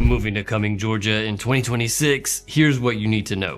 Moving to Cumming Georgia in 2026, here's what you need to know.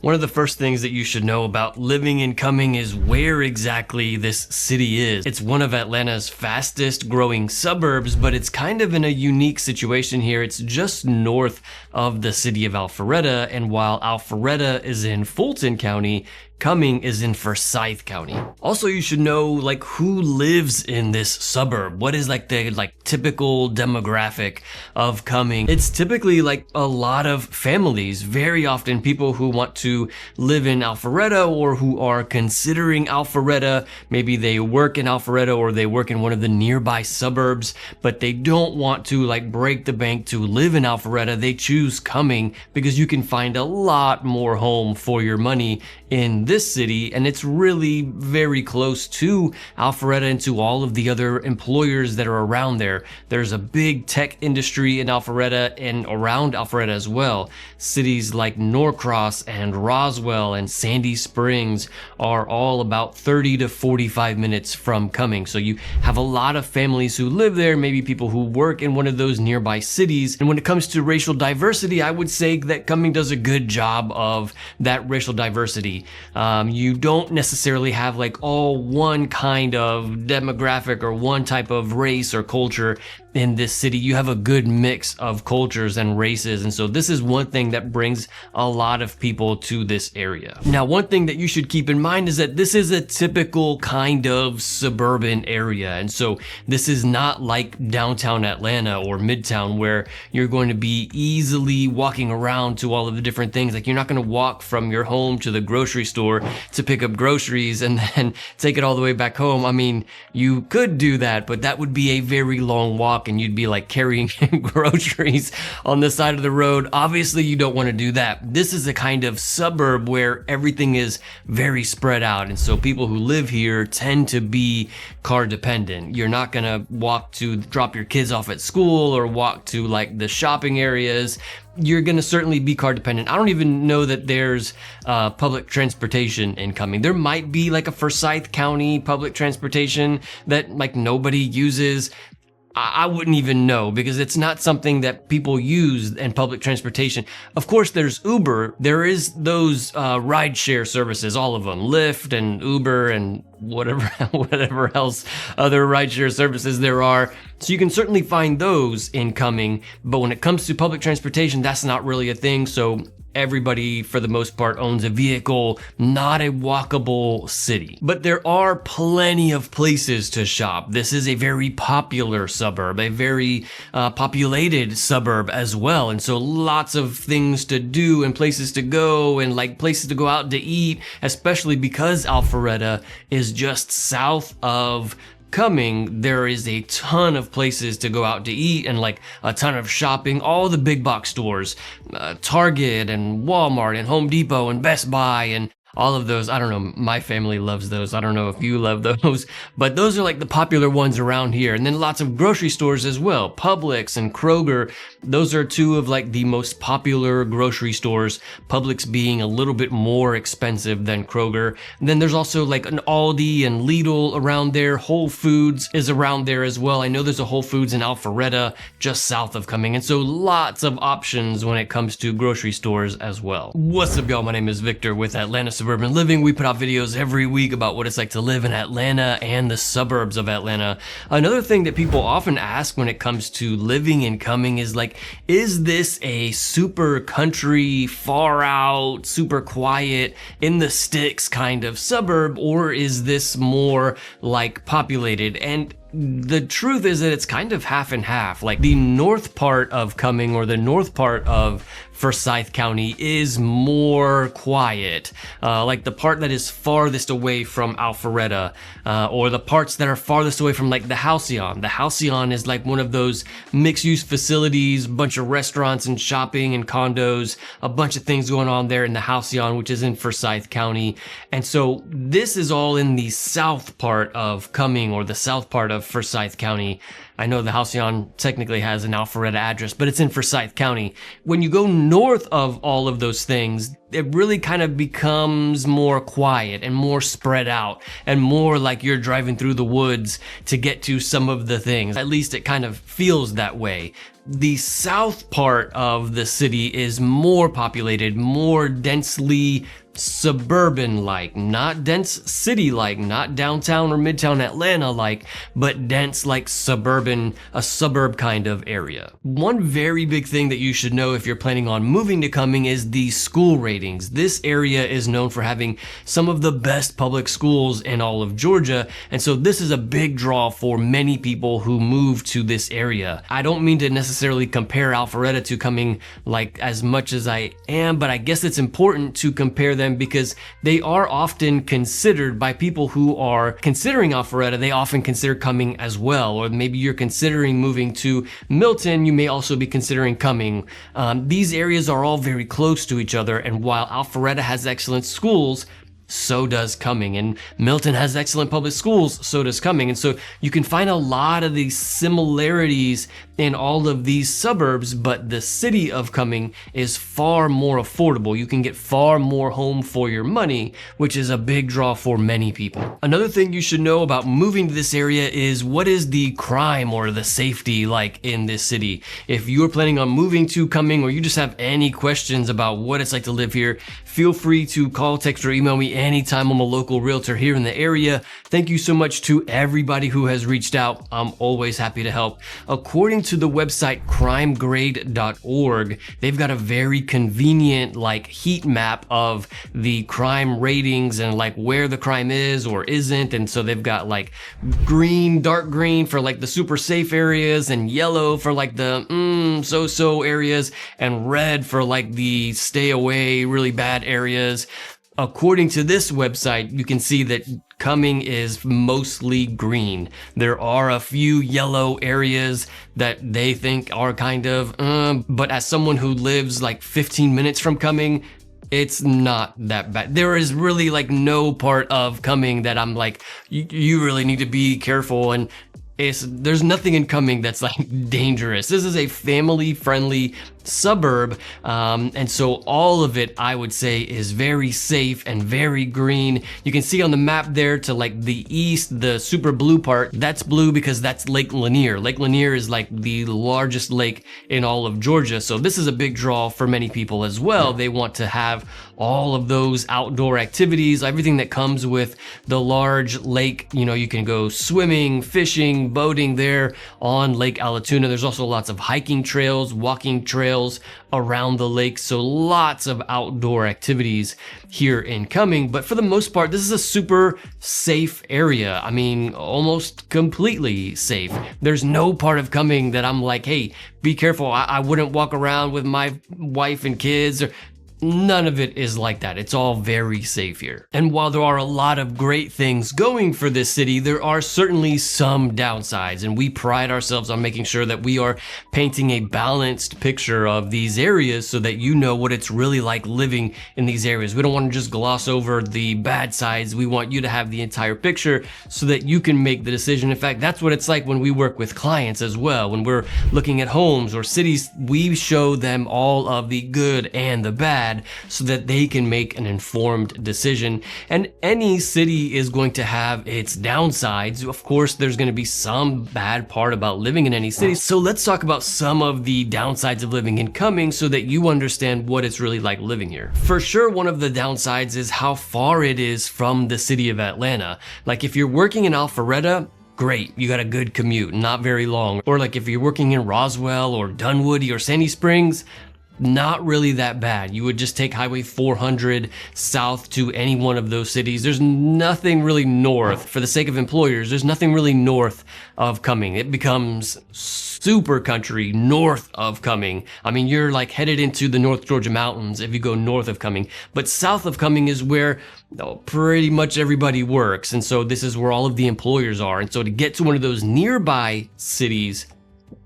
One of the first things that you should know about living in Cumming is where exactly this city is. It's one of Atlanta's fastest growing suburbs, but it's kind of in a unique situation here. It's just north of the city of Alpharetta, and while Alpharetta is in Fulton County, Cumming is in Forsyth County. Also, you should know who lives in this suburb. What is the typical demographic of Cumming? It's typically a lot of families, very often people who want to live in Alpharetta or who are considering Alpharetta. Maybe they work in Alpharetta or they work in one of the nearby suburbs, but they don't want to break the bank to live in Alpharetta. They choose Cumming because you can find a lot more home for your money in this city, and it's really very close to Alpharetta and to all of the other employers that are around there. There's a big tech industry in Alpharetta and around Alpharetta as well. Cities like Norcross and Roswell and Sandy Springs are all about 30 to 45 minutes from Cumming. So you have a lot of families who live there, maybe people who work in one of those nearby cities. And when it comes to racial diversity, I would say that Cumming does a good job of that racial diversity. You don't necessarily have all one kind of demographic or one type of race or culture in this city. You have a good mix of cultures and races, and so this is one thing that brings a lot of people to this area. Now, one thing that you should keep in mind is that this is a typical kind of suburban area, and so this is not like downtown Atlanta or Midtown where you're going to be easily walking around to all of the different things. You're not going to walk from your home to the grocery store to pick up groceries and then take it all the way back home. I mean, you could do that, but that would be a very long walk and you'd be carrying groceries on the side of the road. Obviously, you don't want to do that. This is a kind of suburb where everything is very spread out, and so people who live here tend to be car dependent. You're not going to walk to drop your kids off at school or walk to the shopping areas. You're going to certainly be car dependent. I don't even know that there's public transportation in Cumming. There might be a Forsyth County public transportation that nobody uses. I wouldn't even know because it's not something that people use in public transportation. Of course, there's Uber. There is those rideshare services, all of them, Lyft and Uber and whatever else other rideshare services there are. So you can certainly find those in Cumming, but when it comes to public transportation, that's not really a thing. So everybody, for the most part, owns a vehicle, not a walkable city. But there are plenty of places to shop. This is a very popular suburb, a very populated suburb as well. And so lots of things to do and places to go and places to go out to eat, especially because Alpharetta is just south of Cumming. There is a ton of places to go out to eat and a ton of shopping. All the big box stores, Target and Walmart and Home Depot and Best Buy and all of those. I don't know, my family loves those. I don't know if you love those, but those are the popular ones around here. And then lots of grocery stores as well, Publix and Kroger. Those are two of the most popular grocery stores, Publix being a little bit more expensive than Kroger. And then there's also an Aldi and Lidl around there. Whole Foods is around there as well. I know there's a Whole Foods in Alpharetta just south of Cumming, and so lots of options when it comes to grocery stores as well. What's up, y'all? My name is Victor with Atlanta Suburban Living. We put out videos every week about what it's like to live in Atlanta and the suburbs of Atlanta. Another thing that people often ask when it comes to living in Cumming is this a super country, far out, super quiet, in the sticks kind of suburb, or is this more populated? And the truth is that it's kind of half and half. The north part of Cumming or the north part of Forsyth County is more quiet. The part that is farthest away from Alpharetta, or the parts that are farthest away from the Halcyon. The Halcyon is one of those mixed-use facilities, bunch of restaurants and shopping and condos, a bunch of things going on there in the Halcyon, which is in Forsyth County. And so this is all in the south part of Cumming or the south part of Forsyth County. I know the Halcyon technically has an Alpharetta address, but it's in Forsyth County. When you go north of all of those things, it really kind of becomes more quiet and more spread out and more like you're driving through the woods to get to some of the things. At least it kind of feels that way. The south part of the city is more populated, more densely suburban-like, not dense city-like, not downtown or midtown Atlanta-like, but dense like suburban, a suburb kind of area. One very big thing that you should know if you're planning on moving to Cumming is the school ratings. This area is known for having some of the best public schools in all of Georgia, and so this is a big draw for many people who move to this area. I don't mean to necessarily compare Alpharetta to Cumming like as much as I am, but I guess it's important to compare them because they are often considered by people who are considering Alpharetta. They often consider Cumming as well, or maybe you're considering moving to Milton, you may also be considering Cumming. These areas are all very close to each other, and while Alpharetta has excellent schools, so does Cumming, and Milton has excellent public schools, so does Cumming. And so you can find a lot of these similarities in all of these suburbs, but the city of Cumming is far more affordable. You can get far more home for your money, which is a big draw for many people. Another thing you should know about moving to this area is what is the crime or the safety like in this city. If you're planning on moving to Cumming, or you just have any questions about what it's like to live here, feel free to call, text, or email me anytime. I'm a local realtor here in the area. Thank you so much to everybody who has reached out. I'm always happy to help. According to the website crimegrade.org, they've got a very convenient like heat map of the crime ratings and like where the crime is or isn't. And so they've got like green, dark green for like the super safe areas, and yellow for like the so-so areas, and red for like the stay away, really bad areas. According to this website, you can see that Cumming is mostly green. There are a few yellow areas that they think are kind of, but as someone who lives like 15 minutes from Cumming, it's not that bad. There is really like no part of Cumming that I'm like, you really need to be careful, and there's nothing in Cumming that's like dangerous. This is a family-friendly suburb, and so all of it, I would say, is very safe and very green. You can see on the map there to like the east, the super blue part, that's blue because that's Lake Lanier. Lake Lanier is like the largest lake in all of Georgia, so this is a big draw for many people as well. They want to have all of those outdoor activities, everything that comes with the large lake. You know, you can go swimming, fishing, boating there on Lake Allatoona. There's also lots of hiking trails, walking trails around the lake, so lots of outdoor activities here in Cumming. But for the most part, this is a super safe area. I mean, almost completely safe. There's no part of Cumming that I'm like, hey, be careful, I wouldn't walk around with my wife and kids, or none of it is like that. It's all very safe here. And while there are a lot of great things going for this city, there are certainly some downsides, and we pride ourselves on making sure that we are painting a balanced picture of these areas so that you know what it's really like living in these areas. We don't want to just gloss over the bad sides. We want you to have the entire picture so that you can make the decision. In fact, that's what it's like when we work with clients as well. When we're looking at homes or cities, we show them all of the good and the bad, so that they can make an informed decision. And any city is going to have its downsides. Of course, there's going to be some bad part about living in any city. So let's talk about some of the downsides of living in Cumming so that you understand what it's really like living here. For sure, one of the downsides is how far it is from the city of Atlanta. Like if you're working in Alpharetta, great, you got a good commute, not very long. Or like if you're working in Roswell or Dunwoody or Sandy Springs, not really that bad. You would just take Highway 400 south to any one of those cities. There's nothing really north. For the sake of employers, there's nothing really north of Cumming. It becomes super country north of Cumming. I mean, you're like headed into the North Georgia mountains if you go north of Cumming. But south of Cumming is where pretty much everybody works. And so this is where all of the employers are. And so to get to one of those nearby cities,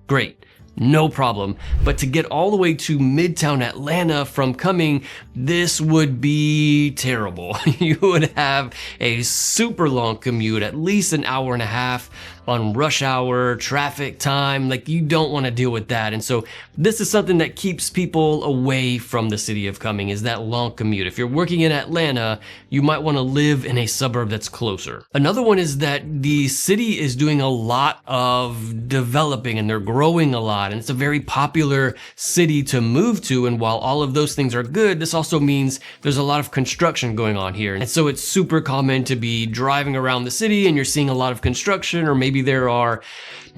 great. No problem. But to get all the way to Midtown Atlanta from Cumming, this would be terrible. You would have a super long commute, at least an hour and a half. on rush hour, traffic time. Like, you don't want to deal with that. And so this is something that keeps people away from the city of Cumming, is that long commute. If you're working in Atlanta, you might want to live in a suburb that's closer. Another one is that the city is doing a lot of developing and they're growing a lot, and it's a very popular city to move to. And while all of those things are good, this also means there's a lot of construction going on here. And so it's super common to be driving around the city and you're seeing a lot of construction, or maybe there are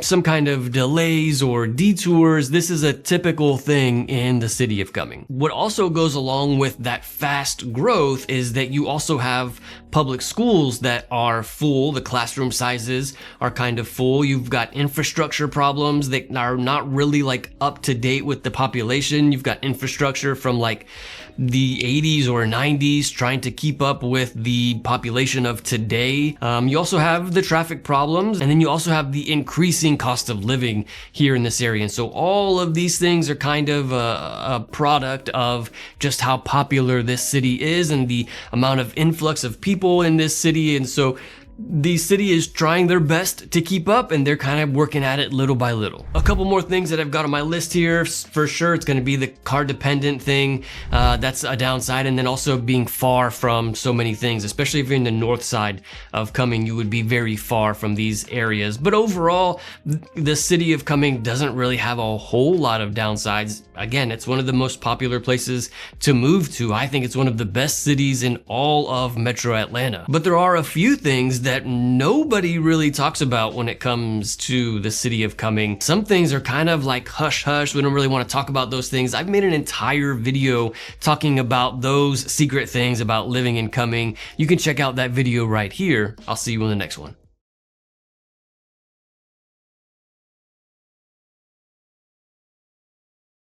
some kind of delays or detours. This is a typical thing in the city of Cumming. What also goes along with that fast growth is that you also have public schools that are full. The classroom sizes are kind of full. You've got infrastructure problems that are not really like up to date with the population. You've got infrastructure from like the 80s or 90s trying to keep up with the population of today. You also have the traffic problems, and then you also have the increasing cost of living here in this area. And so all of these things are kind of a product of just how popular this city is and the amount of influx of people in this city. And so the city is trying their best to keep up, and they're kind of working at it little by little. A couple more things that I've got on my list here. For sure, it's going to be the car dependent thing. That's a downside. And then also being far from so many things, especially if you're in the north side of Cumming, you would be very far from these areas. But overall, the city of Cumming doesn't really have a whole lot of downsides. Again, it's one of the most popular places to move to. I think it's one of the best cities in all of Metro Atlanta. But there are a few things that nobody really talks about when it comes to the city of Cumming. Some things are kind of like hush hush. We don't really want to talk about those things. I've made an entire video talking about those secret things about living in Cumming. You can check out that video right here. I'll see you in the next one.